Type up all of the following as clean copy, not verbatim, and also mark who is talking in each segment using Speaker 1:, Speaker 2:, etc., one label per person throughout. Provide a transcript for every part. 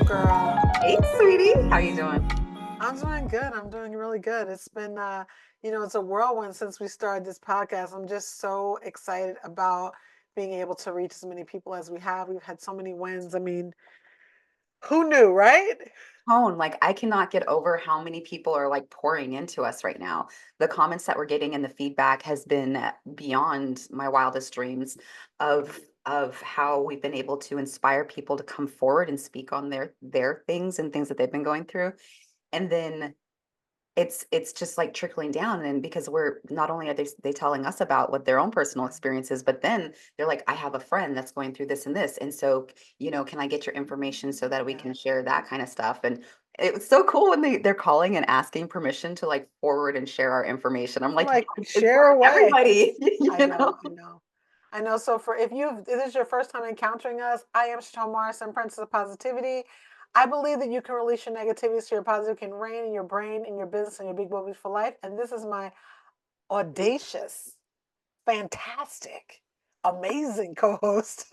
Speaker 1: girl?
Speaker 2: Hey, sweetie. How you doing?
Speaker 1: I'm doing good. I'm doing really good. It's been, it's a whirlwind since we started this podcast. I'm just so excited about being able to reach as many people as we have. We've had so many wins. I mean, who knew, right?
Speaker 2: Tone, like I cannot get over how many people are like pouring into us right now. The comments that we're getting and the feedback has been beyond my wildest dreams of how we've been able to inspire people to come forward and speak on their things and things that they've been going through. And then it's just, like, trickling down, and because we're not only are they telling us about what their own personal experiences, but then they're like, "I have a friend that's going through this and this, and so, can I get your information so that we
Speaker 1: Yeah.
Speaker 2: can share that kinda stuff?" And it was so cool when they're calling and asking permission to, like, forward and share our information. I'm
Speaker 1: I'm
Speaker 2: like,
Speaker 1: like,
Speaker 2: "It's
Speaker 1: share
Speaker 2: for
Speaker 1: away.
Speaker 2: everybody,"
Speaker 1: I
Speaker 2: you
Speaker 1: know,
Speaker 2: know?
Speaker 1: I know. I know. So if this is your first time encountering us, I am Chatone Morrison, Princess of Positivity. I believe that you can release your negativity so your positive can reign in your brain, in your business, and your big movies for life. And this is my audacious, fantastic, amazing co-host,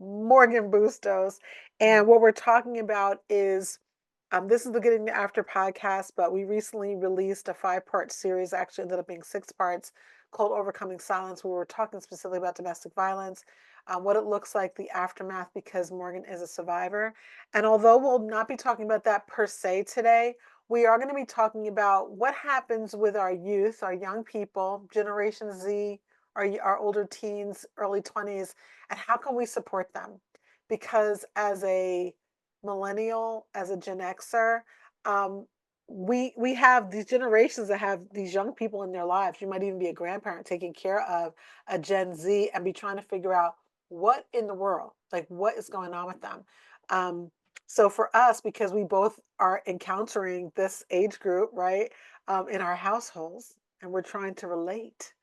Speaker 1: Morgan Bustos. And what we're talking about is this is the Getting the After podcast, but we recently released a 5-part series, actually ended up being 6 parts, called Overcoming Silence, where we're talking specifically about domestic violence, what it looks like, the aftermath, because Morgan is a survivor. And although we'll not be talking about that per se today, we are going to be talking about what happens with our youth, our young people, Generation Z, our older teens, early 20s, and how can we support them? Because as a millennial, as a Gen Xer, um, we have these generations that have these young people in their lives. You might even be a grandparent taking care of a Gen Z and be trying to figure out what in the world, like what is going on with them. Um, so for us, because we both are encountering this age group, right, in our households, and we're trying to relate.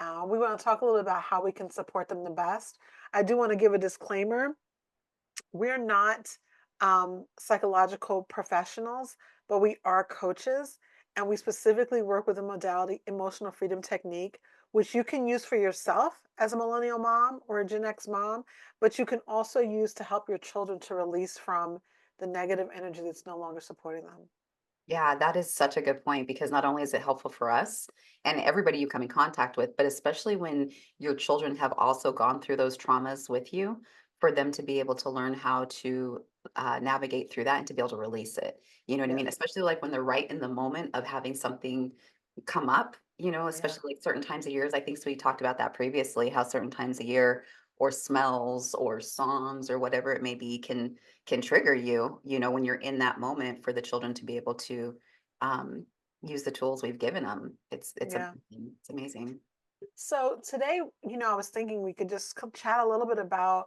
Speaker 1: We want to talk a little bit about how we can support them the best. I do want to give a disclaimer. We're not psychological professionals, but we are coaches, and we specifically work with the modality emotional freedom technique, which you can use for yourself as a millennial mom or a Gen X mom, but you can also use to help your children to release from the negative energy that's no longer supporting them.
Speaker 2: Yeah, that is such a good point because not only is it helpful for us and everybody you come in contact with, but especially when your children have also gone through those traumas with you, for them to be able to learn how to navigate through that and to be able to release it. You know what I
Speaker 1: Yeah,
Speaker 2: mean? Especially like when they're right in the moment of having something come up,
Speaker 1: yeah,
Speaker 2: especially like certain times of years. I think so we talked about that previously, how certain times of year or smells or songs or whatever it may be can trigger you, when you're in that moment for the children to be able to um, use the tools we've given them. It's
Speaker 1: yeah.
Speaker 2: amazing. It's amazing.
Speaker 1: So today, I was thinking we could just chat a little bit about,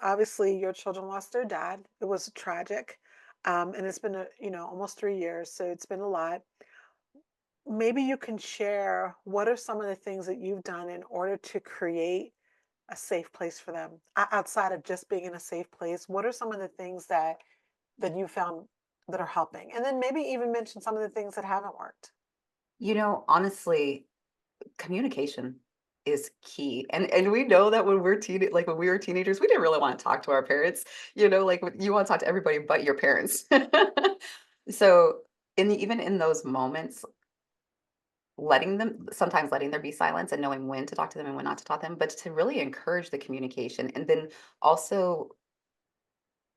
Speaker 1: obviously your children lost their dad. It was tragic. And it's been, almost 3 years. So it's been a lot. Maybe you can share what are some of the things that you've done in order to create a safe place for them outside of just being in a safe place. What are some of the things that you found that are helping? And then maybe even mention some of the things that haven't worked.
Speaker 2: Honestly, communication is key. And we know that when when we were teenagers, we didn't really want to talk to our parents. Like you want to talk to everybody but your parents. So even in those moments, letting there be silence and knowing when to talk to them and when not to talk to them, but to really encourage the communication. And then also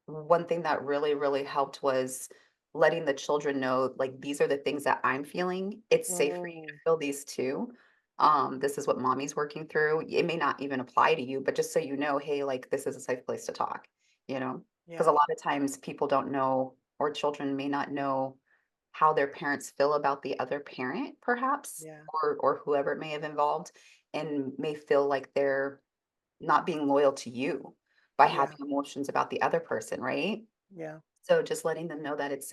Speaker 2: one thing that really, really helped was letting the children know, like, these are the things that I'm feeling. It's safe for you to
Speaker 1: Mm,
Speaker 2: feel these too. This is what mommy's working through. It may not even apply to you, but just so you know, hey, like, this is a safe place to talk, you know? Because a
Speaker 1: yeah,
Speaker 2: lot of times people don't know, or children may not know how their parents feel about the other parent, perhaps,
Speaker 1: yeah,
Speaker 2: or whoever it may have involved, and may feel like they're not being loyal to you by
Speaker 1: yeah,
Speaker 2: having emotions about the other person, right?
Speaker 1: yeah,
Speaker 2: So just letting them know that it's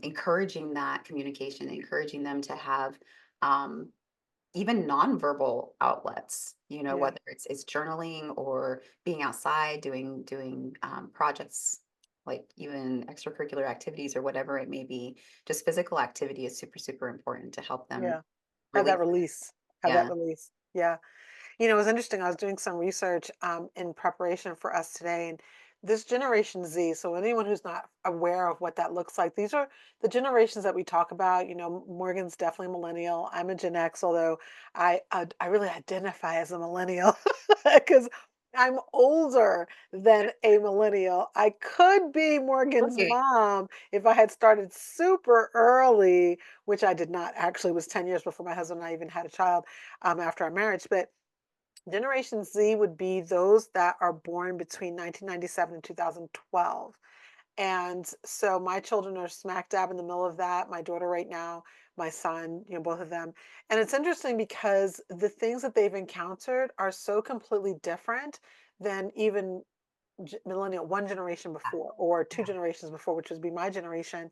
Speaker 2: encouraging that communication, encouraging them to have um, even nonverbal outlets.
Speaker 1: yeah.
Speaker 2: Whether it's journaling or being outside, doing projects, like even extracurricular activities or whatever it may be. Just physical activity is super super important to help them
Speaker 1: Yeah. Have that
Speaker 2: release.
Speaker 1: release. Have that
Speaker 2: Yeah.
Speaker 1: release. Yeah. It was interesting. I was doing some research in preparation for us today, and this Generation Z, so anyone who's not aware of what that looks like, these are the generations that we talk about. You know, Morgan's definitely millennial. I'm a Gen X, although I really identify as a millennial because I'm older than a millennial. I could be Morgan's
Speaker 2: Right.
Speaker 1: mom if I had started super early, which I did not. Actually, it was 10 years before my husband and I even had a child after our marriage. But Generation Z would be those that are born between 1997 and 2012. And so my children are smack dab in the middle of that. My daughter right now, my son, you know, both of them. And it's interesting because the things that they've encountered are so completely different than even millennial one generation before or two
Speaker 2: Yeah.
Speaker 1: generations before, which would be my generation.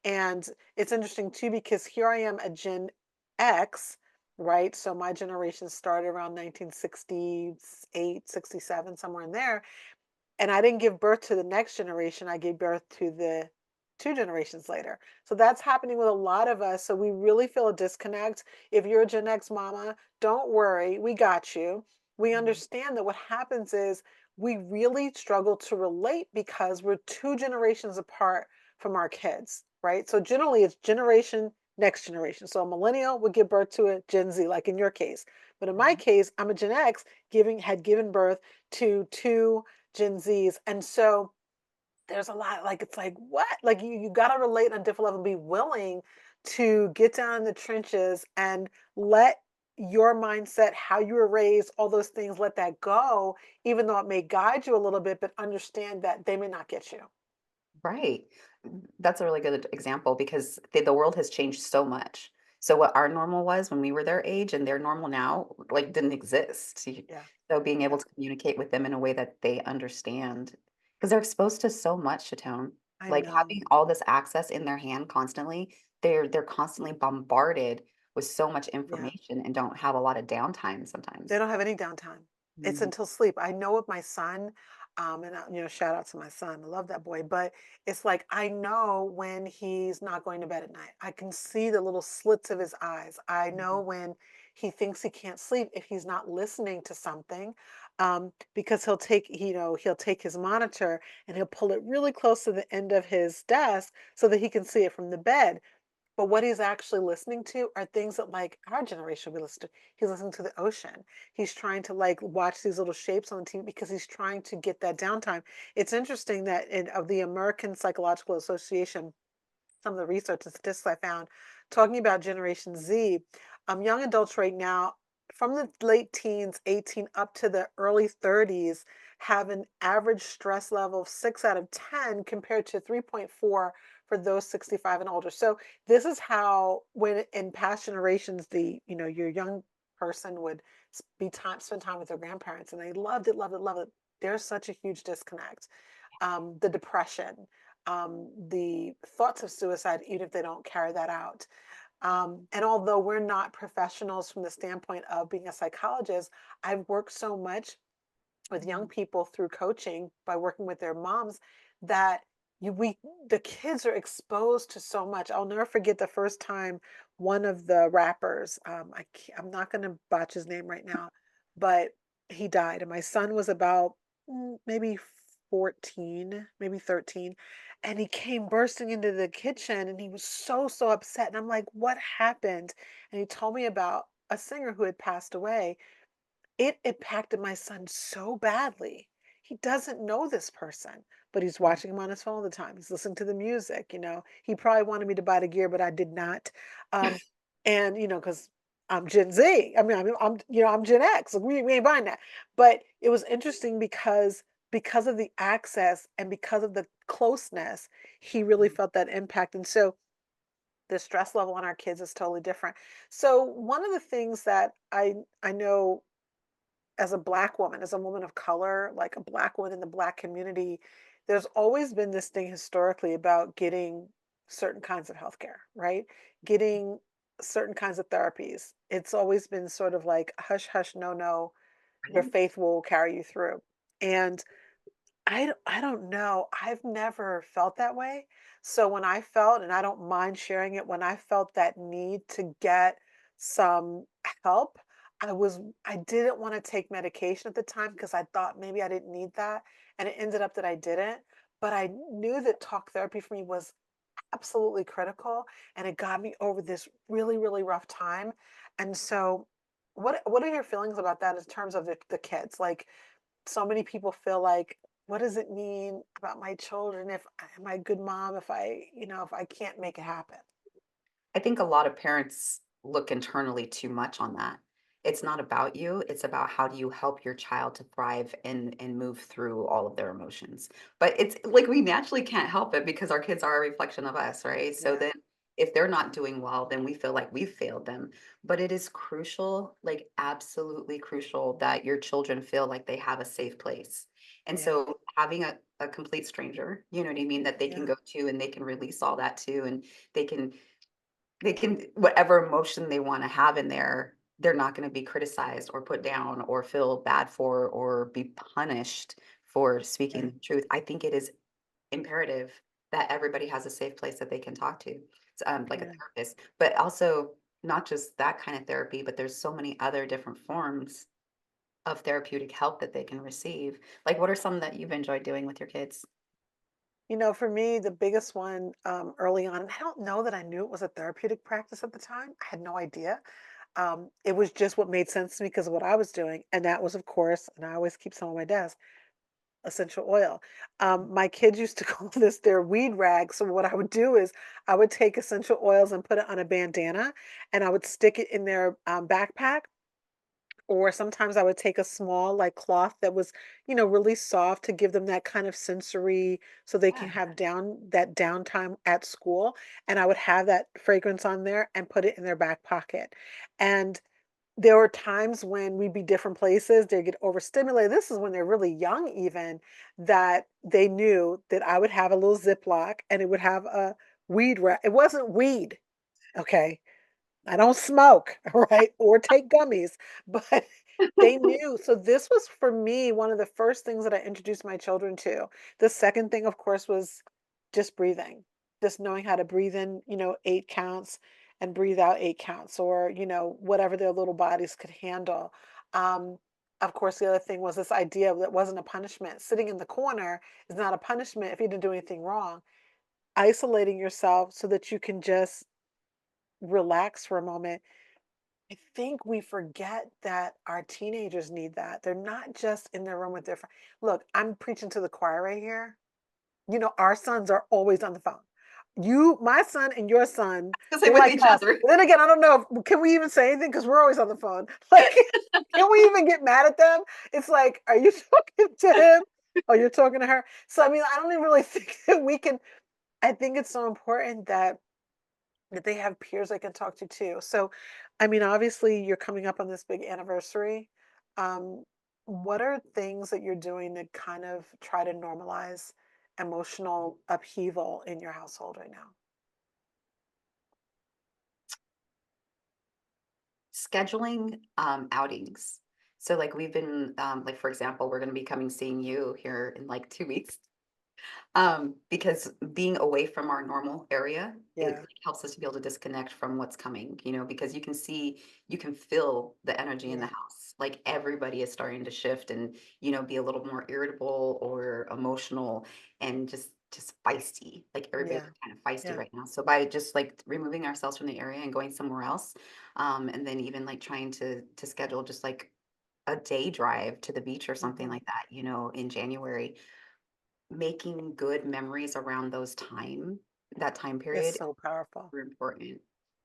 Speaker 1: And it's interesting too because here I am a Gen X, right? So my generation started around 1968, 67, somewhere in there, and I didn't give birth to the next generation. I gave birth to the two generations later. So that's happening with a lot of us. So we really feel a disconnect. If you're a Gen X mama, don't worry. We got you. We
Speaker 2: Mhm.
Speaker 1: understand that what happens is we really struggle to relate because we're two generations apart from our kids, right? So generally it's generation, next generation. So a millennial would give birth to a Gen Z, like in your case. But in my
Speaker 2: Mhm.
Speaker 1: case, I'm a Gen X had given birth to two Gen Zs. And so there's a lot like it's like what? Like you gotta relate on a different level, be willing to get down in the trenches and let your mindset, how you were raised, all those things, let that go, even though it may guide you a little bit, but understand that they may not get you.
Speaker 2: Right. That's a really good example because the world has changed so much. So what our normal was when we were their age and their normal now, like, didn't exist.
Speaker 1: Yeah.
Speaker 2: So being able
Speaker 1: Yeah.
Speaker 2: to communicate with them in a way that they understand, because 'cause they're exposed to so much, Chatone.
Speaker 1: I
Speaker 2: Like,
Speaker 1: know.
Speaker 2: having all this access in their hand constantly, they're constantly bombarded with so much
Speaker 1: Yeah.
Speaker 2: information and don't have a lot of downtime
Speaker 1: They
Speaker 2: sometimes.
Speaker 1: don't have any downtime. It's
Speaker 2: Mhm.
Speaker 1: until sleep. I know with my son, and you know, shout out to my son. I love that boy. But it's like I know when he's not going to bed at night. I can see the little slits of his eyes. I know
Speaker 2: Mhm.
Speaker 1: when he thinks he can't sleep if he's not listening to something, because he'll take his monitor and he'll pull it really close to the end of his desk so that he can see it from the bed, but what he's actually listening to are things that like our generation we listen to. He's listening to the ocean. He's trying to like watch these little shapes on the TV because he's trying to get that downtime. It's interesting that in of the American Psychological Association, some of the research and statistics I found talking about Generation Z, young adults right now, from the late teens, 18 up to the early 30s, have an average stress level of 6 out of 10 compared to 3.4 for those 65 and older. So this is how when in past generations, your young person would spend time with their grandparents and they loved it, loved it, loved it. There's such a huge disconnect. The depression, the thoughts of suicide, even if they don't carry that out. And although we're not professionals from the standpoint of being a psychologist, I've worked so much with young
Speaker 2: Mhm.
Speaker 1: people through coaching by working with their moms that we the kids are exposed to so much. I'll never forget the first time one of the rappers, I'm not going to botch his name right now, but he died, and my son was about maybe 14, maybe 13, and he came bursting into the kitchen, and he was so upset, and I'm like, what happened? And he told me about a singer who had passed away. It impacted my son so badly. He doesn't know this person, but he's
Speaker 2: Mhm.
Speaker 1: watching him on his phone all the time. He's listening to the music, you know. He probably wanted me to buy the gear, but I did not. Um, and because I'm Gen Z. I mean, I'm Gen X. Like we ain't buying that. But it was interesting because of the access and because of the closeness, he really
Speaker 2: Mhm.
Speaker 1: felt that impact. And so the stress level on our kids is totally different. So one of the things that I know as a black woman, as a woman of color, like a black woman in the black community, there's always been this thing historically about getting certain kinds of healthcare, right? Getting certain kinds of therapies. It's always been sort of like hush, hush, no, no, your
Speaker 2: Right?
Speaker 1: faith will carry you through. And I don't know. I've never felt that way. So when I felt, and I don't mind sharing it, when I felt that need to get some help, I didn't wanna take medication at the time because I thought maybe I didn't need that, and it ended up that I didn't, but I knew that talk therapy for me was absolutely critical, and it got me over this really, really rough time, and so what are your feelings about that in terms of the kids? Like, so many people feel like, "What does it mean about my children if am I a good mom if if I can't make it happen?"
Speaker 2: I think a lot of parents look internally too much on that. It's not about you, it's about how do you help your child to thrive and move through all of their emotions. But it's like we naturally can't help it because our kids are a reflection of us, right? So
Speaker 1: Yeah,
Speaker 2: then if they're not doing well, then we feel like we've failed them. But it is crucial, like absolutely crucial that your children feel like they have a safe place. And
Speaker 1: yeah,
Speaker 2: so having a complete stranger, you know what I mean, that they can
Speaker 1: yeah,
Speaker 2: go to and they can release all that to and they can they can whatever emotion they wanna have in there, they're not gonna be criticized or put down or feel bad for or be punished for speaking
Speaker 1: right,
Speaker 2: the truth. I think it is imperative that everybody has a safe place that they can talk to, like a
Speaker 1: yeah.
Speaker 2: therapist, but also not just that kind of therapy, but there's so many other different forms of therapeutic help that they can receive. Like, what are some that you've enjoyed doing with your kids?
Speaker 1: For me, the biggest one early on, and I don't know that I knew it was a therapeutic practice at the time. I had no idea. It was just what made sense to me because of what I was doing. And that was, of course, and I always keep some on my desk, essential oil. My kids used to call this their weed rag. So what I would do is I would take essential oils and put it on a bandana and I would stick it in their backpack, or sometimes I would take a small, like, cloth that was, really soft to give them that kind of sensory so they can
Speaker 2: Yeah.
Speaker 1: have that downtime at school, and I would have that fragrance on there and put it in their back pocket. And there were times when we'd be different places, they'd get overstimulated. This is when they're really young even, that they knew that I would have a little Ziploc and it would have a it wasn't weed, okay? I don't smoke, right? Or take gummies, but they knew. So this was for me one of the first things that I introduced my children to. The second thing, of course, was just breathing, just knowing how to breathe in, 8 counts and breathe out 8 counts, or, whatever their little bodies could handle. Um, of course, the other thing was this idea that wasn't a punishment. Sitting in the corner is not a punishment if you didn't do anything wrong. Isolating yourself so that you can just relax for a moment. I think we forget that our teenagers need that. They're not just in their room with their friends. Look, I'm preaching to the choir right here. Our sons are always on the phone. My son and your son,
Speaker 2: The same
Speaker 1: they're
Speaker 2: with
Speaker 1: like
Speaker 2: each
Speaker 1: us.
Speaker 2: other.
Speaker 1: But then again, I don't know can we even say anything because we're always on the phone. Like, can we even get mad at them? It's like, are you talking to him? Or you're talking to her? So I mean, I don't even really think that we can. I think it's so important that they have peers they can talk to too. So, I mean, obviously, you're coming up on this big anniversary. Um, what are things that you're doing to kind of try to normalize emotional upheaval in your household right now?
Speaker 2: Scheduling, outings. So, like, we've been, like, for example, we're gonna be coming seeing you here in, like, 2 weeks. Because being away from our normal area, it
Speaker 1: Yeah,
Speaker 2: like, helps us to be able to disconnect from what's coming, because you can feel the energy in the
Speaker 1: yeah,
Speaker 2: house. Like everybody is starting to shift and, be a little more irritable or emotional and just feisty. Like everybody's
Speaker 1: yeah,
Speaker 2: kind of feisty
Speaker 1: yeah.
Speaker 2: right now. So by just like removing ourselves from the area and going somewhere else, and then even like trying to schedule just like a day drive to the beach or something
Speaker 1: Hmm.
Speaker 2: like that, in January. Making good memories around that time
Speaker 1: It's
Speaker 2: period is
Speaker 1: so powerful
Speaker 2: super important.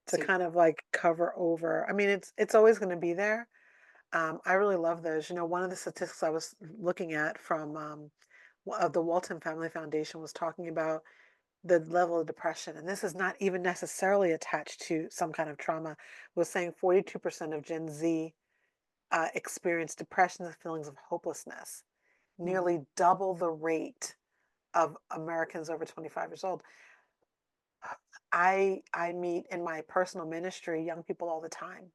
Speaker 1: to
Speaker 2: Super
Speaker 1: kind of like cover over. I mean, it's always going to be there. I really love those. One of the statistics I was looking at from of the Walton Family Foundation was talking about the level of depression, and this is not even necessarily attached to some kind of trauma, was saying 42% of Gen Z experience depression and feelings of hopelessness,
Speaker 2: mm,
Speaker 1: nearly double the rate of Americans over 25 years old. I meet in my personal ministry young people all the time,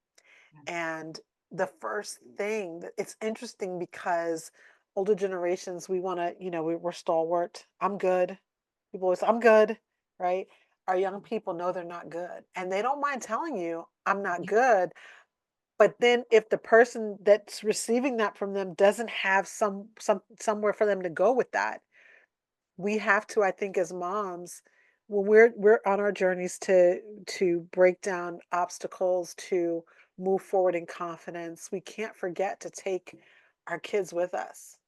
Speaker 2: yeah,
Speaker 1: and the first thing it's interesting because older generations we want to we're stalwart. I'm good. People always, I'm good, right? Our young people know they're not good, and they don't mind telling you, I'm not
Speaker 2: yeah,
Speaker 1: good, But then if the person that's receiving that from them doesn't have somewhere for them to go with that, we have to, I think, as moms, when we're on our journeys to break down obstacles, to move forward in confidence, we can't forget to take our kids with us.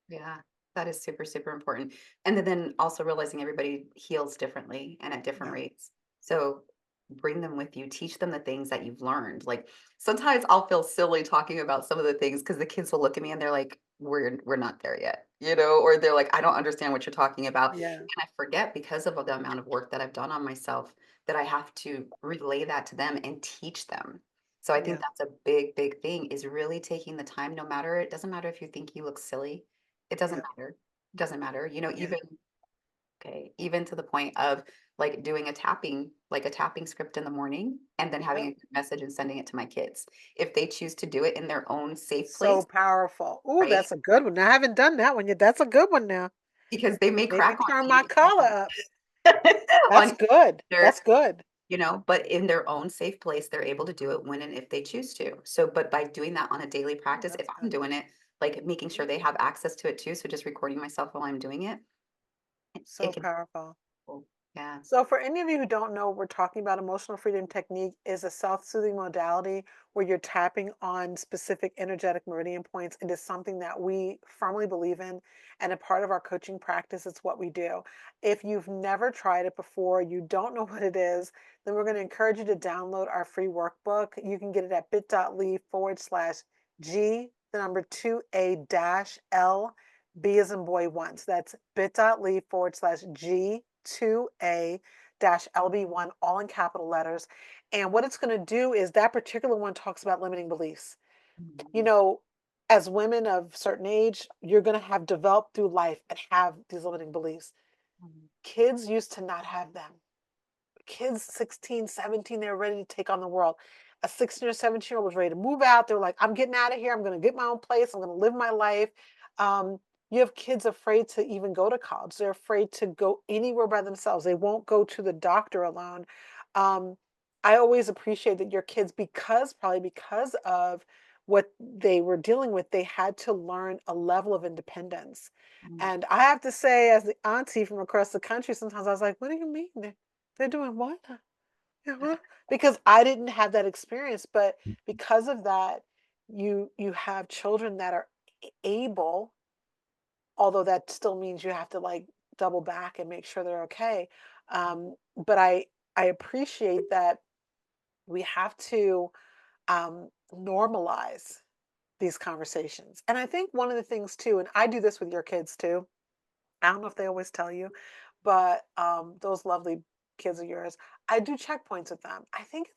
Speaker 2: Yeah, that is super, super important. And then also realizing everybody heals differently and at different
Speaker 1: Yeah,
Speaker 2: rates. So bring them with you, teach them the things that you've learned. Like sometimes I'll feel silly talking about some of the things because the kids will look at me and they're like, we're not there yet, or they're like, I don't understand what you're talking about.
Speaker 1: yeah,
Speaker 2: And I forget because of the amount of work that I've done on myself that I have to relay that to them and teach them. So I think
Speaker 1: yeah,
Speaker 2: that's a big, big thing is really taking the time, no matter, it doesn't matter if you think you look silly, it doesn't
Speaker 1: yeah,
Speaker 2: matter. It doesn't matter.
Speaker 1: yeah.
Speaker 2: Even to the point of like doing a tapping script in the morning and then having
Speaker 1: Yep.
Speaker 2: a message and sending it to my kids. If they choose to do it in their own safe
Speaker 1: So
Speaker 2: place,
Speaker 1: powerful. Ooh,
Speaker 2: right?
Speaker 1: that's a good one. I haven't done that one yet. That's a good one now.
Speaker 2: Because they may
Speaker 1: Make me
Speaker 2: crack on
Speaker 1: turn my
Speaker 2: me
Speaker 1: collar up. That's
Speaker 2: on
Speaker 1: good.
Speaker 2: their,
Speaker 1: That's good.
Speaker 2: but in their own safe place, they're able to do it when and if they choose to. So, but by doing that on a daily
Speaker 1: Oh,
Speaker 2: practice, if
Speaker 1: that's
Speaker 2: I'm
Speaker 1: good.
Speaker 2: doing it, like making sure they have access to it too. So just recording myself while I'm doing it, it
Speaker 1: So
Speaker 2: can,
Speaker 1: powerful.
Speaker 2: yeah.
Speaker 1: So, for any of you who don't know, what we're talking about emotional freedom technique is a self-soothing modality where you're tapping on specific energetic meridian points. It is something that we firmly believe in, and a part of our coaching practice. It's what we do. If you've never tried it before, you don't know what it is, then we're going to encourage you to download our free workbook. You can get it at bit.ly/G, the number 2A dash L, B as in boy once. That's bit.ly/G 2A dash LB1, all in capital letters. And what it's going to do is that particular one talks about limiting beliefs. You
Speaker 2: Mhm.
Speaker 1: know, as women of certain age, you're going to have developed through life and have these limiting beliefs.
Speaker 2: Mhm.
Speaker 1: Kids used to not have them. Kids 16, 17, they're ready to take on the world. A 16 or 17-year-old was ready to move out. They're like, I'm getting out of here. I'm going to get my own place. I'm going to live my life. Um, you have kids afraid to even go to college. They're afraid to go anywhere by themselves. They won't go to the doctor alone. Um, I always appreciate that your kids, probably because of what they were dealing with, they had to learn a level of independence.
Speaker 2: Mhm.
Speaker 1: And I have to say, as the auntie from across the country, sometimes I was like, what do you mean? They're doing what? Yeah, because I didn't have that experience, but because of that, you have children that are able, although that still means you have to like double back and make sure they're okay. But I appreciate that we have to normalize these conversations. And I think one of the things too, and I do this with your kids too. I don't know if they always tell you, but those lovely kids of yours, I do checkpoints with them. I think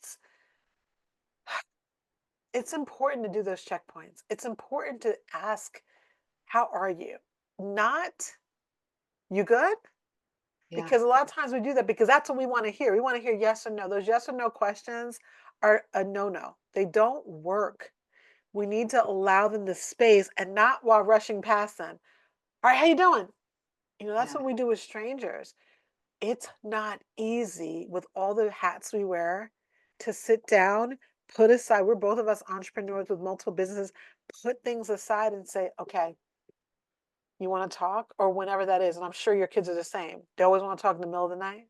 Speaker 1: it's important to do those checkpoints. It's important to ask, how are you? Not, you good?
Speaker 2: Yeah.
Speaker 1: Because a lot of times we do that because that's what we want to hear. We want to hear yes or no. Those yes or no questions are a no no. They don't work. We need to allow them the space and not while rushing past them. All right, how you doing? That's
Speaker 2: Yeah.
Speaker 1: what we do with strangers. It's not easy with all the hats we wear to sit down, put aside. We're both of us entrepreneurs with multiple businesses, put things aside and say, okay, you want to talk or whenever that is. And I'm sure your kids are the same. They always want to talk in the middle of the night.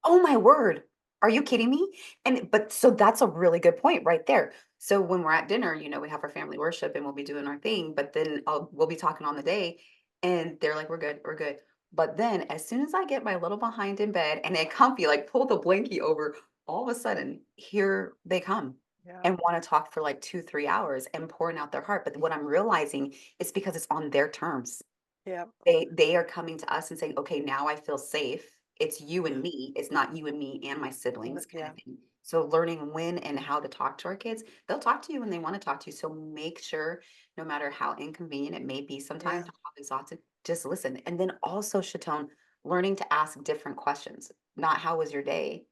Speaker 2: Oh my word. Are you kidding me? And but so that's a really good point right there. So when we're at dinner, we have our family worship and we'll be doing our thing, but then we'll be talking on the day and they're like, we're good, we're good. But then as soon as I get my little behind in bed and they comfy, like pull the blankie over, all of a sudden here they come
Speaker 1: Yeah.
Speaker 2: and want to talk for like 2, 3 hours and pouring out their heart. But what I'm realizing is because it's on their terms.
Speaker 1: Yeah.
Speaker 2: They are coming to us and saying, "Okay, now I feel safe. It's you and
Speaker 1: Yeah.
Speaker 2: me. It's not you and me and my siblings," kind
Speaker 1: Yeah.
Speaker 2: of thing. So learning when and how to talk to our kids, they'll talk to you when they want to talk to you. So make sure, no matter how inconvenient it may be sometimes,
Speaker 1: Yeah.
Speaker 2: or how exhausted, just listen. And then also, Chatone, learning to ask different questions. Not how was your day?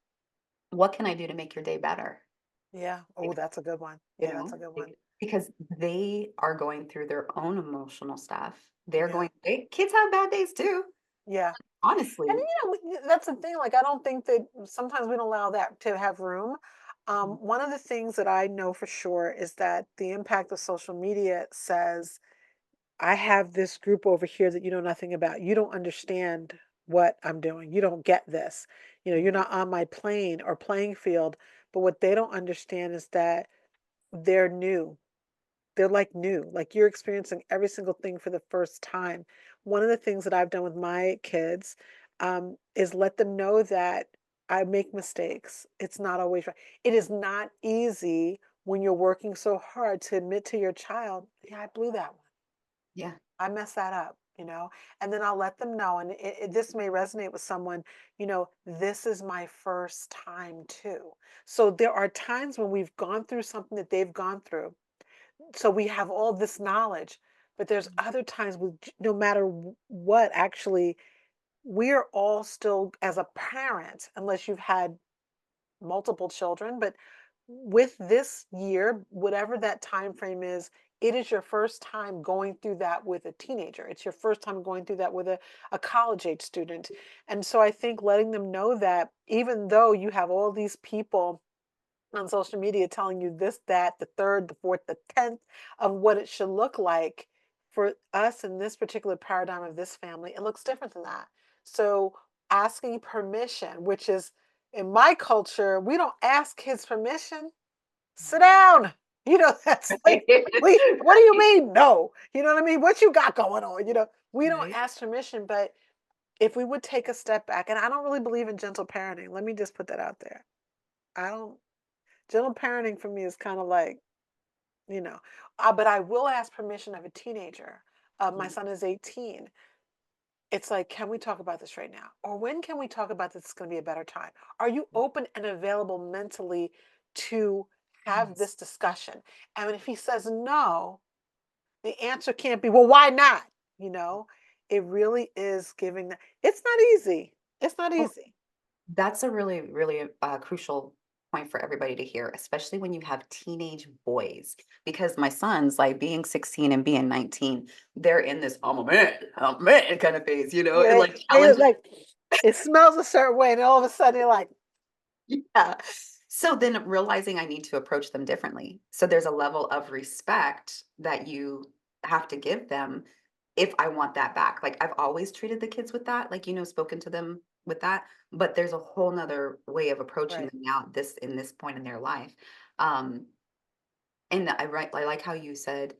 Speaker 2: What can I do to make your day better?
Speaker 1: Yeah. Oh,
Speaker 2: Like,
Speaker 1: that's a good one.
Speaker 2: you
Speaker 1: Yeah, that's a
Speaker 2: know,
Speaker 1: good one.
Speaker 2: because they are going through their own emotional stuff.
Speaker 1: Yeah.
Speaker 2: Kids have bad days too,
Speaker 1: Yeah. And
Speaker 2: honestly.
Speaker 1: that's the thing. Like, I don't think that sometimes we don't allow that to have room.
Speaker 2: Mhm.
Speaker 1: One of the things that I know for sure is that the impact of social media says, I have this group over here that you know nothing about. You don't understand what I'm doing. You don't get this. You're
Speaker 2: Mhm.
Speaker 1: not on my plane or playing field. But what they don't understand is that they're new. They're like new, like you're experiencing every single thing for the first time. One of the things that I've done with my kids is let them know that I make mistakes. It's not always right. It is not easy when you're working so hard to admit to your child, yeah, I blew that one.
Speaker 2: Yeah.
Speaker 1: I messed that up, and then I'll let them know. And this may resonate with someone, this is my first time too. So there are times when we've gone through something that they've gone through, so we have all this knowledge, but there's other times with no matter what, actually we're all still, as a parent, unless you've had multiple children, but with this year, whatever that time frame is, it is your first time going through that with a teenager. It's your first time going through that with a college age student. And so I think letting them know that even though you have all these people on social media telling you this, that, the third, the fourth, the tenth of what it should look like, for us in this particular paradigm of this family, it looks different than that. So asking permission, which is, in my culture, we don't ask kids permission. Sit down. That's like, wait, what do you
Speaker 2: Right.
Speaker 1: mean? No. You know what I mean? What you got going on? We don't
Speaker 2: Right.
Speaker 1: ask permission, but if we would take a step back, and I don't really believe in gentle parenting. Let me just put that out there. I don't Gentle parenting for me is kind of like, you know, but I will ask permission of a teenager. My
Speaker 2: Mhm.
Speaker 1: son is 18. It's like, can we talk about this right now? Or when can we talk about this? It's going to be a better time. Are you open and available mentally to have
Speaker 2: Yes.
Speaker 1: this discussion? And if he says no, the answer can't be, well, why not? You know, it really is giving that. It's not easy. It's not
Speaker 2: Oh,
Speaker 1: easy.
Speaker 2: that's a really, really crucial point for everybody to hear, especially when you have teenage boys. Because my sons, like being 16 and being 19, they're in this I'm a man kind of phase, and
Speaker 1: Yeah,
Speaker 2: like
Speaker 1: they
Speaker 2: challenges.
Speaker 1: like, it smells a certain way, and all of a sudden you're like,
Speaker 2: Yeah. So then realizing I need to approach them differently. So there's a level of respect that you have to give them if I want that back. Like I've always treated the kids with that, like, spoken to them with that. But there's a whole nother way of approaching
Speaker 1: right,
Speaker 2: them now, this in this point in their life. Um, and I like how you said,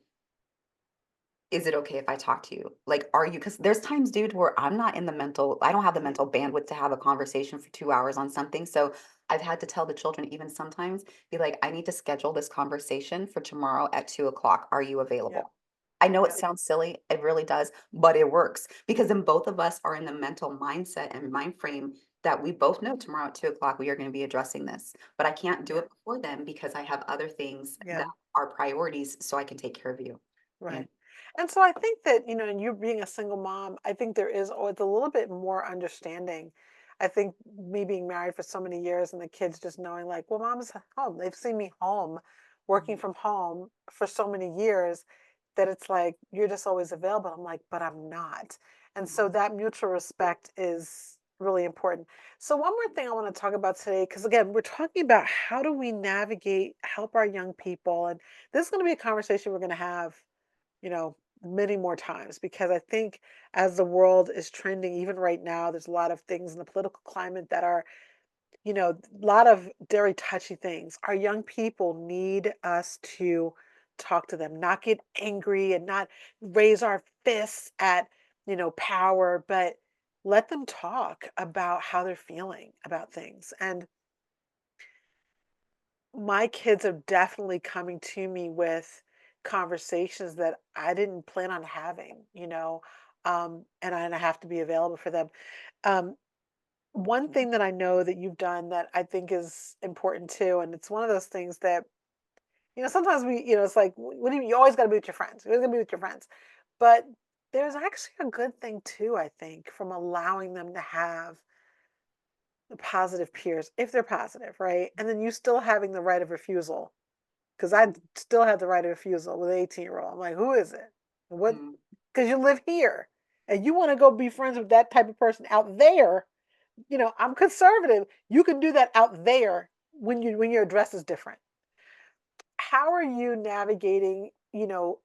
Speaker 2: is it okay if I talk to you? Like, are you, because there's times, dude, where I don't have the mental bandwidth to have a conversation for 2 hours on something. So I've had to tell the children, even sometimes, be like, I need to schedule this conversation for tomorrow at 2 o'clock. Are you
Speaker 1: yep,
Speaker 2: available? I know it
Speaker 1: yep,
Speaker 2: sounds silly, it really does, but it works because then both of us are in the mental mindset and mind frame that we both know tomorrow at 2 o'clock we are going to be addressing this. But I can't do
Speaker 1: yeah,
Speaker 2: it before then because I have other things that
Speaker 1: yeah.
Speaker 2: are priorities so I can take care of you. You
Speaker 1: Right. And so I think that, and you being a single mom, I think there is always a little bit more understanding. I think me being married for so many years and the kids just knowing, like, well, mom's home. They've seen me home, working
Speaker 2: Mhm.
Speaker 1: from home for so many years, that it's like, you're just always available. I'm like, but I'm not. And so
Speaker 2: Mhm.
Speaker 1: that mutual respect is really important. So one more thing I want to talk about today, because again, we're talking about how do we navigate, help our young people. And this is going to be a conversation we're going to have, you know, many more times, because I think as the world is trending, even right now, there's a lot of things in the political climate that are, a lot of very touchy things. Our young people need us to talk to them, not get angry and not raise our fists at, power, but let them talk about how they're feeling about things. And my kids are definitely coming to me with conversations that I didn't plan on having, and I have to be available for them. Um, One thing that I know that you've done that I think is important too, and it's one of those things that, sometimes it's like, what do you always got to be with your friends? You're always gonna be with your friends, but there's actually a good thing too, I think, from allowing them to have the positive peers if they're positive, right? And then you still having the right of refusal, because I still had the right of refusal with an 18-year-old. I'm like, who is it? What?
Speaker 2: Mhm.
Speaker 1: Because you live here and you want to go be friends with that type of person out there. I'm conservative. You can do that out there. when your address is different. How are you navigating,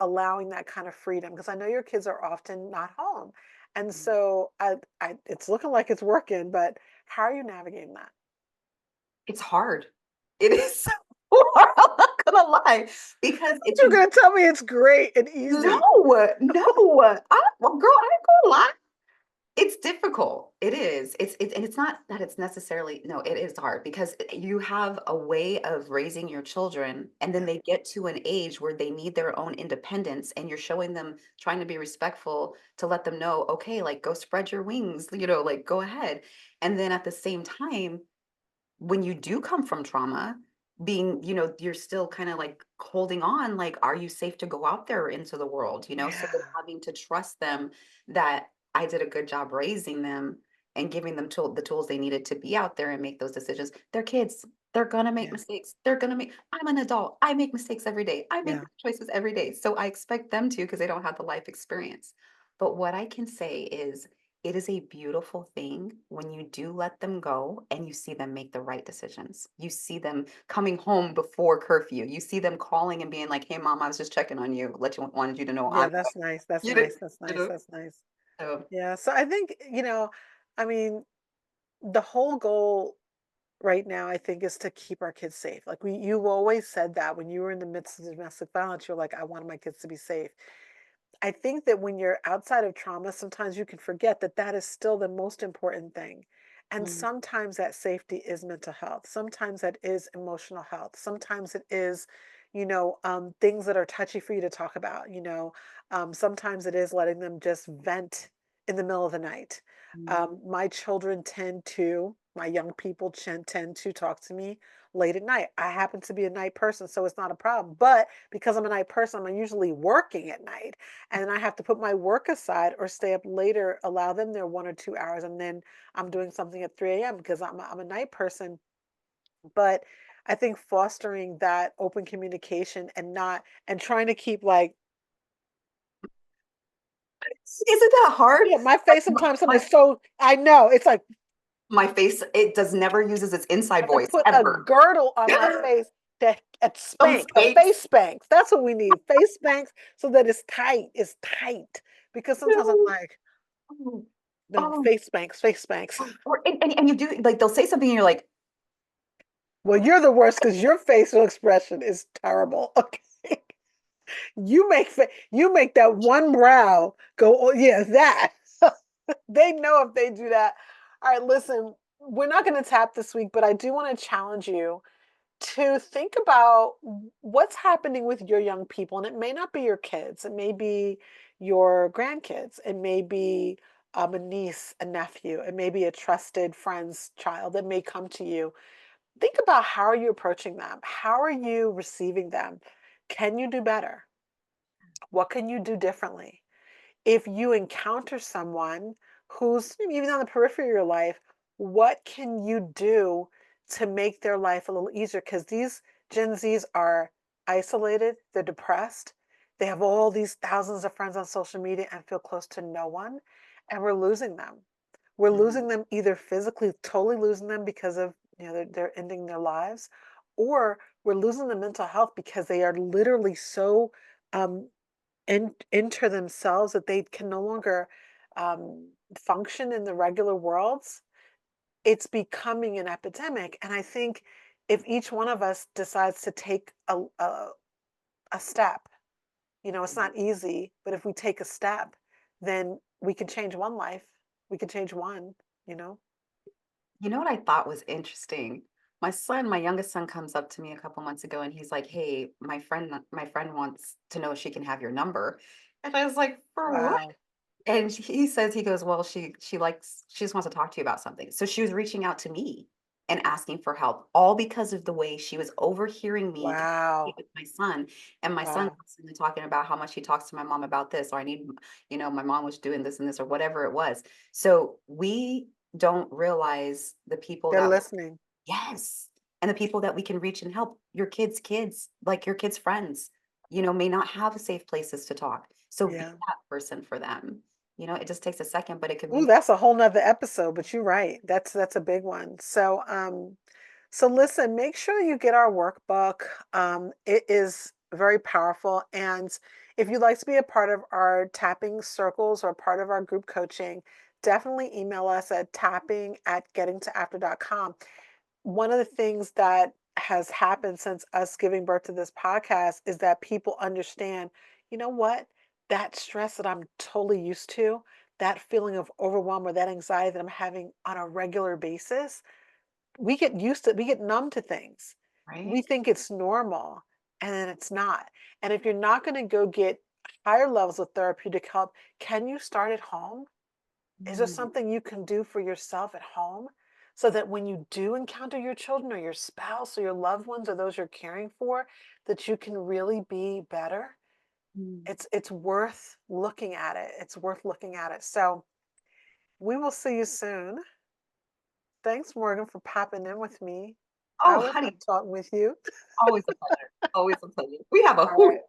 Speaker 1: allowing that kind of freedom? Because I know your kids are often not home. And so it's looking like it's working, but how are you navigating that?
Speaker 2: It's hard. It is so hard, I'm not gonna lie, because it's
Speaker 1: You're gonna tell me it's great and
Speaker 2: no,
Speaker 1: easy.
Speaker 2: no, well, girl, I ain't gonna lie. It's difficult. It is. It's and it's not that it's necessarily no, it is hard because you have a way of raising your children and then
Speaker 1: Yeah,
Speaker 2: they get to an age where they need their own independence and you're showing them trying to be respectful to let them know, okay, like go spread your wings, like go ahead. And then at the same time, when you do come from trauma, being, you're still kind of like holding on, like, are you safe to go out there into the world? So then
Speaker 1: yeah,
Speaker 2: having to trust them that I did a good job raising them and giving them the tools they needed to be out there and make those decisions. They're kids. They're gonna make
Speaker 1: yeah,
Speaker 2: mistakes. I'm an adult. I make mistakes every day. I make
Speaker 1: yeah,
Speaker 2: choices every day. So I expect them to because they don't have the life experience. But what I can say is it is a beautiful thing when you do let them go and you see them make the right decisions. You see them coming home before curfew. You see them calling and being like, "Hey, mom, I was just checking on you. wanted you to know
Speaker 1: yeah.
Speaker 2: I'm
Speaker 1: That's nice. That's
Speaker 2: you know,
Speaker 1: nice. That's
Speaker 2: you
Speaker 1: nice.
Speaker 2: know."
Speaker 1: That's nice.
Speaker 2: So,
Speaker 1: Yeah. So I think, I mean, the whole goal right now, I think, is to keep our kids safe. Like you've always said that when you were in the midst of domestic violence, you're like, I want my kids to be safe. I think that when you're outside of trauma, sometimes you can forget that that is still the most important thing. And
Speaker 2: mm,
Speaker 1: sometimes that safety is mental health. Sometimes that is emotional health. Sometimes it is, things that are touchy for you to talk about. Sometimes it is letting them just vent in the middle of the night.
Speaker 2: mm,
Speaker 1: My young people tend to talk to me late at night. I happen to be a night person, so it's not a problem. But because I'm a night person, I'm usually working at night and I have to put my work aside or stay up later, allow them their 1 or 2 hours, and then I'm doing something at 3 a.m. because I'm a night person. But I think fostering that open communication and trying to keep like,
Speaker 2: isn't that hard?
Speaker 1: yeah, my
Speaker 2: Like
Speaker 1: face sometimes
Speaker 2: my
Speaker 1: is so, I know, it's like
Speaker 2: my face, it does never uses its
Speaker 1: I
Speaker 2: inside
Speaker 1: have to
Speaker 2: voice
Speaker 1: put a
Speaker 2: ever.
Speaker 1: girdle on my face that
Speaker 2: Some
Speaker 1: a
Speaker 2: spanks.
Speaker 1: face spanks. That's what we need. Face spanks so that it's tight. It's tight. Because sometimes I'm
Speaker 2: No.
Speaker 1: like,
Speaker 2: Oh,
Speaker 1: no,
Speaker 2: oh,
Speaker 1: face spanks, face spanks.
Speaker 2: or and you do like they'll say something and you're like,
Speaker 1: Well, you're the worst because your facial expression is terrible. Okay, you make that one brow go. Oh, yeah, that they know if they do that. All right, listen, we're not going to tap this week, but I do want to challenge you to think about what's happening with your young people, and it may not be your kids. It may be your grandkids. It may be a niece, a nephew. It may be a trusted friend's child that may come to you. Think about how are you approaching them? How are you receiving them? Can you do better? What can you do differently? If you encounter someone who's even on the periphery of your life, what can you do to make their life a little easier? Because these Gen Zs are isolated, they're depressed, they have all these thousands of friends on social media and feel close to no one, and we're losing them. We're
Speaker 2: mm,
Speaker 1: losing them either physically, totally losing them because of they're ending their lives, or we're losing the mental health because they are literally so um, into themselves that they can no longer function in the regular worlds. It's becoming an epidemic, and I think if each one of us decides to take a step, it's
Speaker 2: mm.
Speaker 1: not easy, but if we take a step, then we can change one life. We can change one. You know.
Speaker 2: You know what I thought was interesting? My youngest son comes up to me a couple months ago and he's like, "Hey, my friend wants to know if she can have your number." And I was like, "For what?"
Speaker 1: Wow.
Speaker 2: And he goes, "Well, she just wants to talk to you about something." So she was reaching out to me and asking for help, all because of the way she was overhearing me communicate
Speaker 1: Wow.
Speaker 2: with my son. And my son
Speaker 1: Wow.
Speaker 2: constantly talking about how much he talks to my mom about this, or my mom was doing this and this, or whatever it was. So we don't realize the people
Speaker 1: They're
Speaker 2: that
Speaker 1: listening.
Speaker 2: yes, and the people that we can reach and help. Your kids, like your kids' friends, may not have safe places to talk. So be
Speaker 1: Yeah.
Speaker 2: that person for them. It just takes a second, but it could
Speaker 1: Ooh,
Speaker 2: be
Speaker 1: that's a whole nother episode, but you're right. That's a big one. So So listen, make sure you get our workbook. It is very powerful. And if you'd like to be a part of our tapping circles or part of our group coaching, definitely email us at tapping@gettingtoafter.com. One of the things that has happened since us giving birth to this podcast is that people understand, you know what? That stress that I'm totally used to, that feeling of overwhelm or that anxiety that I'm having on a regular basis, we get used to, we get numb to things.
Speaker 2: Right?
Speaker 1: We think it's normal and then it's not. And if you're not going to go get higher levels of therapeutic help, can you start at home? Is there
Speaker 2: Mm,
Speaker 1: something you can do for yourself at home so that when you do encounter your children or your spouse or your loved ones or those you're caring for, that you can really be better?
Speaker 2: mm.
Speaker 1: It's worth looking at it. It's worth looking at it. So we will see you soon. Thanks, Morgan, for popping in with me. I
Speaker 2: Oh,
Speaker 1: always love
Speaker 2: honey,
Speaker 1: talking with you.
Speaker 2: always a pleasure. Always a pleasure. We have a
Speaker 1: All
Speaker 2: hoot.
Speaker 1: right.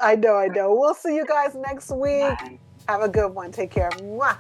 Speaker 1: I know, I know. We'll see you guys next week.
Speaker 2: Bye.
Speaker 1: Have a good one. Take care. Mwah.